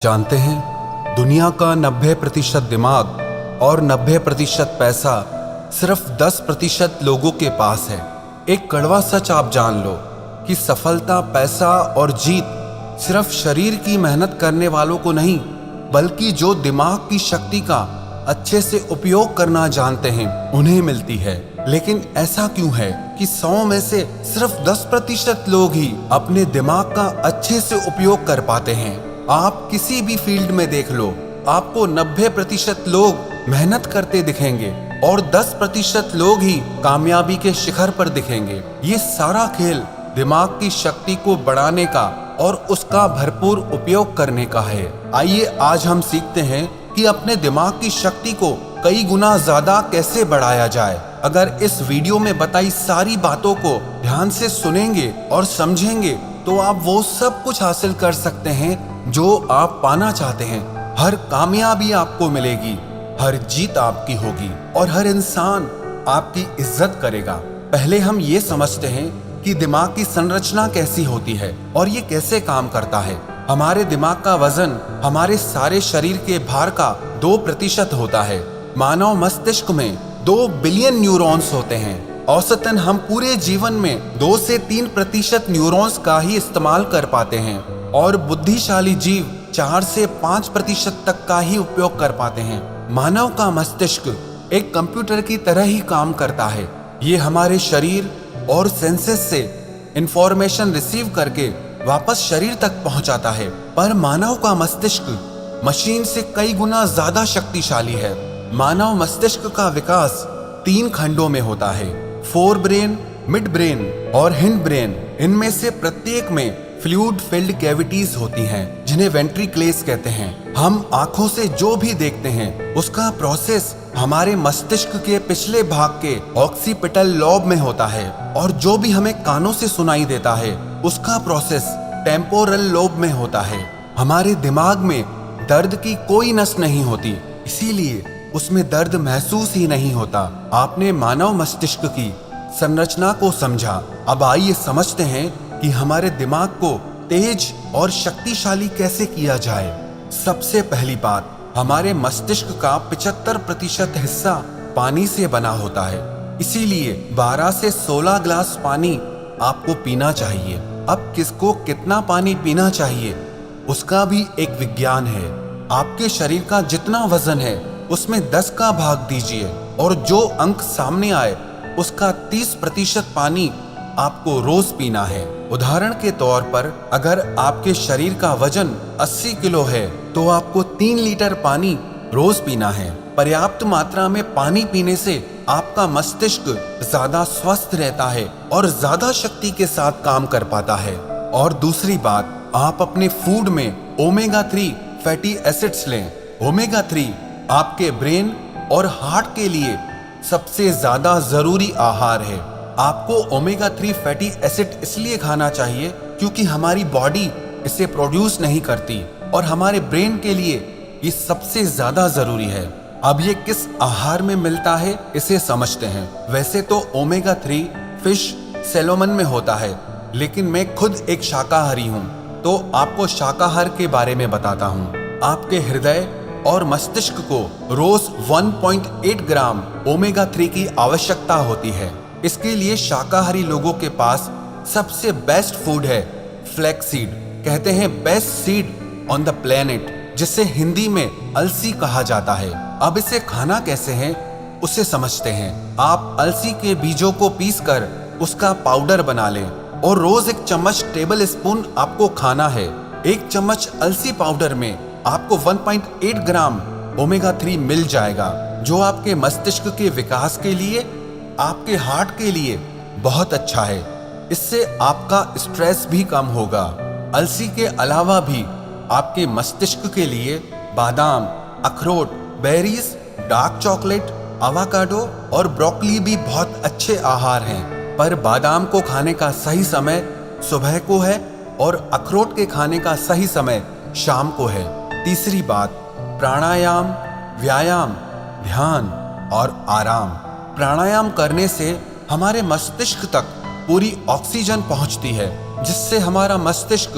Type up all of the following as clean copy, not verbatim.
जानते हैं, दुनिया का 90% दिमाग और 90% पैसा सिर्फ 10% लोगों के पास है। एक कड़वा सच आप जान लो कि सफलता, पैसा और जीत सिर्फ शरीर की मेहनत करने वालों को नहीं, बल्कि जो दिमाग की शक्ति का अच्छे से उपयोग करना जानते हैं उन्हें मिलती है। लेकिन ऐसा क्यों है कि 100 में से सिर्फ 10% लोग ही अपने दिमाग का अच्छे से उपयोग कर पाते हैं? आप किसी भी फील्ड में देख लो, आपको 90% लोग मेहनत करते दिखेंगे और 10% लोग ही कामयाबी के शिखर पर दिखेंगे। ये सारा खेल दिमाग की शक्ति को बढ़ाने का और उसका भरपूर उपयोग करने का है। आइए आज हम सीखते हैं कि अपने दिमाग की शक्ति को कई गुना ज्यादा कैसे बढ़ाया जाए। अगर इस वीडियो में बताई सारी बातों को ध्यान से सुनेंगे और समझेंगे तो आप वो सब कुछ हासिल कर सकते हैं जो आप पाना चाहते हैं। हर कामयाबी आपको मिलेगी, हर जीत आपकी होगी और हर इंसान आपकी इज्जत करेगा। पहले हम ये समझते हैं कि दिमाग की संरचना कैसी होती है और ये कैसे काम करता है। हमारे दिमाग का वजन हमारे सारे शरीर के भार का 2% होता है। मानव मस्तिष्क में 2 बिलियन न्यूरॉन्स होते हैं। औसतन हम पूरे जीवन में 2 से 3% न्यूरॉन्स का ही इस्तेमाल कर पाते हैं और बुद्धिशाली जीव 4 से 5% तक का ही उपयोग कर पाते हैं। मानव का मस्तिष्क एक कंप्यूटर की तरह ही काम करता है। ये हमारे शरीर और सेंसेस से इंफॉर्मेशन रिसीव करके वापस शरीर तक पहुंचाता है। पर मानव का मस्तिष्क मशीन से कई गुना ज्यादा शक्तिशाली है। मानव मस्तिष्क का विकास 3 खंडों में होता है, फोर ब्रेन, मिड ब्रेन और हिंड ब्रेन। इनमें से प्रत्येक में फ्लूइड फिल्ड कैविटीज होती हैं, जिन्हें वेंट्रिकल्स कहते हैं। हम आंखों से जो भी देखते हैं उसका प्रोसेस हमारे मस्तिष्क के पिछले भाग के ऑक्सीपिटल लॉब में होता है और जो भी हमें कानों से सुनाई देता है उसका प्रोसेस टेम्पोरल लोब में होता है। हमारे दिमाग में दर्द की कोई नस नहीं होती, इसीलिए उसमें दर्द महसूस ही नहीं होता। आपने मानव मस्तिष्क की संरचना को समझा। अब आइए समझते हैं कि हमारे दिमाग को तेज और शक्तिशाली कैसे किया जाए। सबसे पहली बात, हमारे मस्तिष्क का 75% हिस्सा पानी से बना होता है, इसीलिए 12 से 16 ग्लास पानी आपको पीना चाहिए। अब किसको कितना पानी पीना चाहिए उसका भी एक विज्ञान है। आपके शरीर का जितना वजन है उसमें 10 का भाग दीजिए और जो अंक सामने आए उसका 30% पानी आपको रोज पीना है। उदाहरण के तौर पर अगर आपके शरीर का वजन 80 किलो है तो आपको 3 लीटर पानी रोज पीना है। पर्याप्त मात्रा में पानी पीने से आपका मस्तिष्क ज्यादा स्वस्थ रहता है और ज्यादा शक्ति के साथ काम कर पाता है। और दूसरी बात, आप अपने फूड में ओमेगा 3 फैटी एसिड्स लें। ओमेगा 3 आपके ब्रेन और हार्ट के लिए सबसे ज्यादा जरूरी आहार है। आपको ओमेगा 3 फैटी एसिड इसलिए खाना चाहिए क्योंकि हमारी बॉडी इसे प्रोड्यूस नहीं करती और हमारे ब्रेन के लिए ये सबसे ज्यादा जरूरी है। अब ये किस आहार में मिलता है इसे समझते हैं। वैसे तो ओमेगा 3 फिश, सैल्मन में होता है, लेकिन मैं खुद एक शाकाहारी हूँ तो आपको शाकाहार के बारे में बताता हूँ। आपके हृदय और मस्तिष्क को रोज 1.8 ग्राम ओमेगा 3 की आवश्यकता होती है। इसके लिए शाकाहारी लोगों के पास सबसे बेस्ट फूड है फ्लैक्स सीड। कहते हैं best seed on the planet, जिसे हिंदी में अलसी कहा जाता है। अब इसे खाना कैसे है उसे समझते हैं। आप अलसी के बीजों को पीसकर उसका पाउडर बना लें और रोज 1 चम्मच टेबल स्पून आपको खाना है। 1 चम्मच अलसी पाउडर में आपको 1.8 ग्राम ओमेगा 3 मिल जाएगा, जो आपके मस्तिष्क के विकास के लिए, आपके हार्ट के लिए बहुत अच्छा है। इससे आपका स्ट्रेस भी कम होगा। अलसी के अलावा भी आपके मस्तिष्क के लिए बादाम, अखरोट, बेरीज, डार्क चॉकलेट, आवाकाडो और ब्रोकली भी बहुत अच्छे आहार हैं। पर बादाम को खाने का सही समय सुबह को है और अखरोट के खाने का सही समय शाम को है। तीसरी बात, प्राणायाम, व्यायाम, ध्यान और आराम। प्राणायाम करने से हमारे मस्तिष्क तक पूरी ऑक्सीजन पहुंचती है, जिससे हमारा मस्तिष्क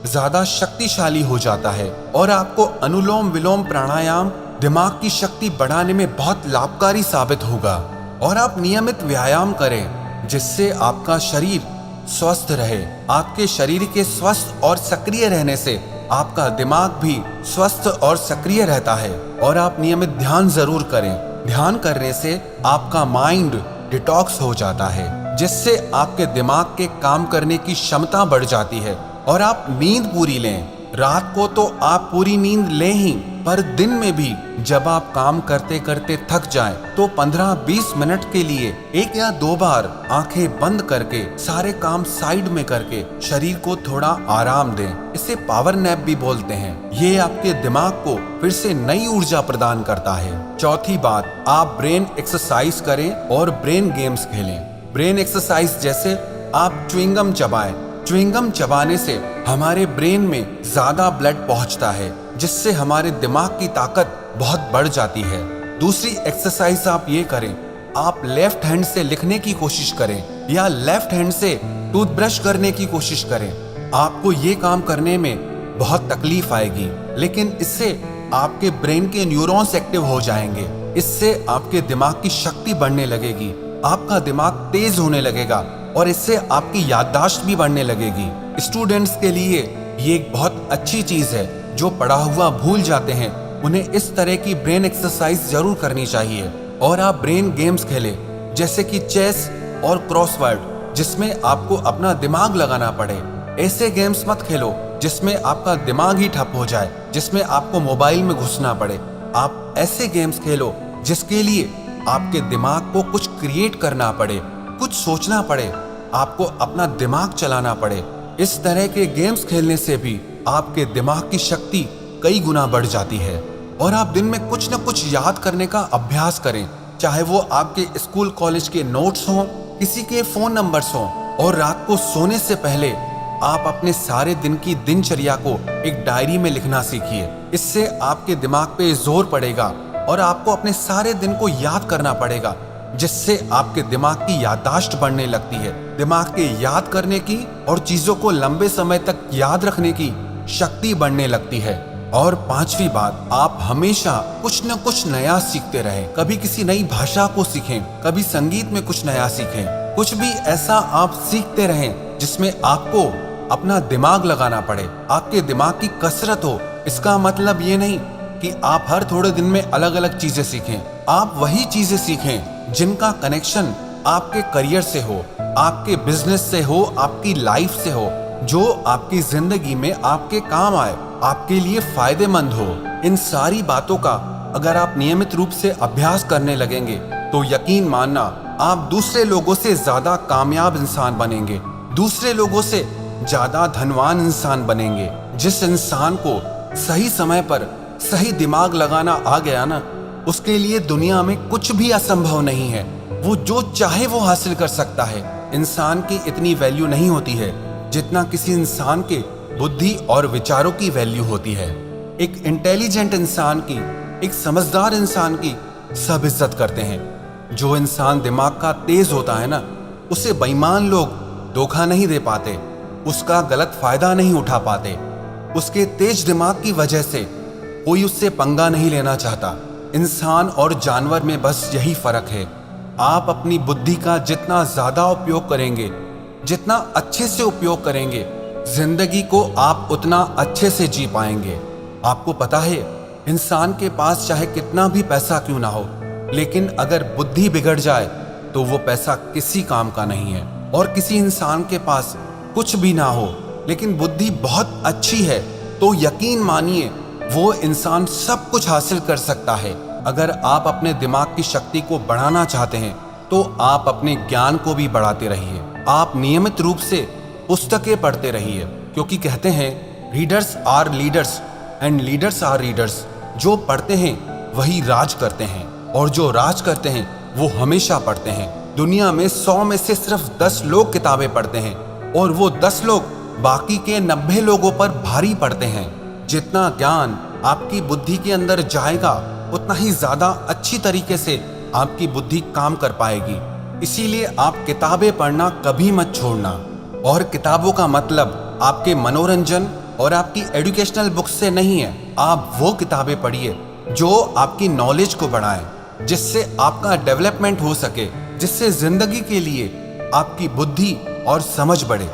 ज्यादा शक्तिशाली हो जाता है और आपको अनुलोम विलोम प्राणायाम दिमाग की शक्ति बढ़ाने में बहुत लाभकारी साबित होगा। और आप नियमित व्यायाम करें जिससे आपका शरीर स्वस्थ रहे। आपके शरीर के स्वस्थ और सक्रिय रहने से आपका दिमाग भी स्वस्थ और सक्रिय रहता है। और आप नियमित ध्यान जरूर करें। ध्यान करने से आपका माइंड डिटॉक्स हो जाता है जिससे आपके दिमाग के काम करने की क्षमता बढ़ जाती है। और आप नींद पूरी लें। रात को तो आप पूरी नींद लें ही, पर दिन में भी जब आप काम करते करते थक जाएं तो 15-20 मिनट के लिए 1 या 2 बार आंखें बंद करके सारे काम साइड में करके शरीर को थोड़ा आराम दें। इसे पावर नैप भी बोलते हैं। ये आपके दिमाग को फिर से नई ऊर्जा प्रदान करता है। चौथी बात, आप ब्रेन एक्सरसाइज करें और ब्रेन गेम्स खेलें। ब्रेन एक्सरसाइज जैसे आप च्युइंगम चबाएं। च्युइंगम चबाने से हमारे ब्रेन में ज्यादा ब्लड पहुंचता है जिससे हमारे दिमाग की ताकत बहुत बढ़ जाती है। दूसरी एक्सरसाइज आप ये करें, आप लेफ्ट हैंड से लिखने की कोशिश करें या लेफ्ट हैंड से टूथब्रश करने की कोशिश करें। आपको ये काम करने में बहुत तकलीफ आएगी, लेकिन इससे आपके ब्रेन के न्यूरॉन्स एक्टिव हो जाएंगे। इससे आपके दिमाग की शक्ति बढ़ने लगेगी, आपका दिमाग तेज होने लगेगा और इससे आपकी याददाश्त भी बढ़ने लगेगी। स्टूडेंट्स के लिए ये एक बहुत अच्छी चीज है। जो पढ़ा हुआ भूल जाते हैं उन्हें इस तरह की ब्रेन एक्सरसाइज जरूर करनी चाहिए। और आप ब्रेन गेम्स खेलें जैसे कि चेस और क्रॉसवर्ड जिसमें आपको अपना दिमाग लगाना पड़े। ऐसे गेम्स मत खेलो जिसमें आपका दिमाग ही ठप हो जाए, जिसमें आपको मोबाइल में घुसना पड़े। आप ऐसे गेम्स खेलो जिसके लिए आपके दिमाग को कुछ क्रिएट करना पड़े, कुछ सोचना पड़े, आपको अपना दिमाग चलाना पड़े। इस तरह के गेम्स खेलने से भी आपके दिमाग की शक्ति कई गुना बढ़ जाती है। और आप दिन में कुछ न कुछ याद करने का अभ्यास करें, चाहे वो आपके स्कूल कॉलेज के नोट्स हों, किसी के फोन नंबर्स हों। और रात को सोने से पहले आप अपने सारे दिन की दिनचर्या को एक डायरी में लिखना सीखिए। इससे आपके दिमाग पे जोर पड़ेगा और आपको अपने सारे दिन को याद करना पड़ेगा, जिससे आपके दिमाग की याददाश्त बढ़ने लगती है। दिमाग के याद करने की और चीजों को लंबे समय तक याद रखने की शक्ति बढ़ने लगती है। और पांचवी बात, आप हमेशा कुछ न कुछ नया सीखते रहें। कभी किसी नई भाषा को सीखें, कभी संगीत में कुछ नया सीखें। कुछ भी ऐसा आप सीखते रहें जिसमें आपको अपना दिमाग लगाना पड़े, आपके दिमाग की कसरत हो। इसका मतलब ये नहीं कि आप हर थोड़े दिन में अलग अलग चीजें सीखें। आप वही चीजें सीखें जिनका कनेक्शन आपके करियर से हो, आपके बिजनेस से हो, आपकी लाइफ से हो, जो आपकी जिंदगी में आपके काम आए, आपके लिए फायदेमंद हो। इन सारी बातों का अगर आप नियमित रूप से अभ्यास करने लगेंगे तो यकीन मानना आप दूसरे लोगों से ज्यादा कामयाब इंसान बनेंगे, दूसरे लोगों से ज्यादा धनवान इंसान बनेंगे। जिस इंसान को सही समय पर सही दिमाग लगाना आ गया ना, उसके लिए दुनिया में कुछ भी असंभव नहीं है। वो जो चाहे वो हासिल कर सकता है। इंसान की इतनी वैल्यू नहीं होती है जितना किसी इंसान के बुद्धि और विचारों की वैल्यू होती है। एक इंटेलिजेंट इंसान की, एक समझदार इंसान की सब इज्जत करते हैं। जो इंसान दिमाग का तेज होता है ना, उसे बेईमान लोग धोखा नहीं दे पाते, उसका गलत फायदा नहीं उठा पाते। उसके तेज दिमाग की वजह से कोई उससे पंगा नहीं लेना चाहता। इंसान और जानवर में बस यही फर्क है। आप अपनी बुद्धि का जितना ज्यादा उपयोग करेंगे, जितना अच्छे से उपयोग करेंगे, जिंदगी को आप उतना अच्छे से जी पाएंगे। आपको पता है, इंसान के पास चाहे कितना भी पैसा क्यों ना हो, लेकिन अगर बुद्धि बिगड़ जाए तो वो पैसा किसी काम का नहीं है। और किसी इंसान के पास कुछ भी ना हो लेकिन बुद्धि बहुत अच्छी है तो यकीन मानिए वो इंसान सब कुछ हासिल कर सकता है। अगर आप अपने दिमाग की शक्ति को बढ़ाना चाहते हैं तो आप अपने ज्ञान को भी बढ़ाते रहिए। आप नियमित रूप से पुस्तकें पढ़ते रहिए, क्योंकि कहते हैं readers are leaders and leaders are readers. जो पढ़ते हैं वही राज करते हैं और जो राज करते हैं वो हमेशा पढ़ते हैं। दुनिया में 100 में से सिर्फ 10 लोग किताबें पढ़ते हैं और वो 10 लोग बाकी के 90 लोगों पर भारी पड़ते हैं। जितना ज्ञान आपकी बुद्धि के अंदर जाएगा उतना ही ज्यादा अच्छी तरीके से आपकी बुद्धि काम कर पाएगी। इसीलिए आप किताबें पढ़ना कभी मत छोड़ना। और किताबों का मतलब आपके मनोरंजन और आपकी एजुकेशनल बुक्स से नहीं है। आप वो किताबें पढ़िए जो आपकी नॉलेज को बढ़ाएं, जिससे आपका डेवलपमेंट हो सके, जिससे जिंदगी के लिए आपकी बुद्धि और समझ बढ़े।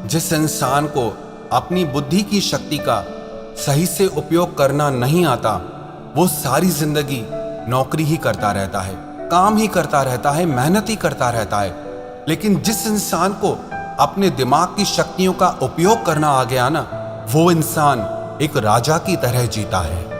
जिस इंसान को अपनी बुद्धि की शक्ति का सही से उपयोग करना नहीं आता, वो सारी जिंदगी नौकरी ही करता रहता है, काम ही करता रहता है, मेहनत ही करता रहता है। लेकिन जिस इंसान को अपने दिमाग की शक्तियों का उपयोग करना आ गया ना, वो इंसान एक राजा की तरह जीता है।